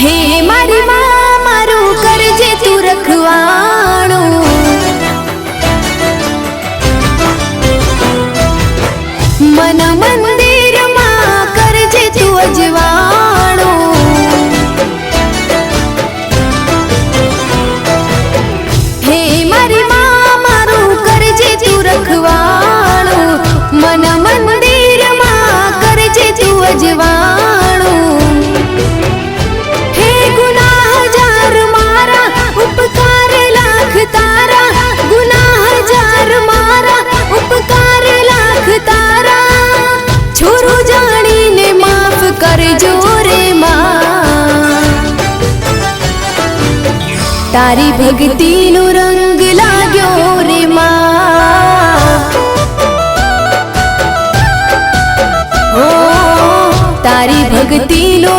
हे मारी मां मारू करजे तू रखवाणो, मन मंदिर मां करजे तू अजवाणो। हे मारी मां मारू करजे तू रखवाणो, मन मंदिर मां करजे तू अजवाणो। हे गुनाह जार मारा उपकार लाख तारा, गुनाह जार मारा उपकार लाख तारा। छोरो जानी ने माफ करजो रे मां, तारी भक्ति नो रंग लाग्यो रे मां। ओ तारी भक्ति नो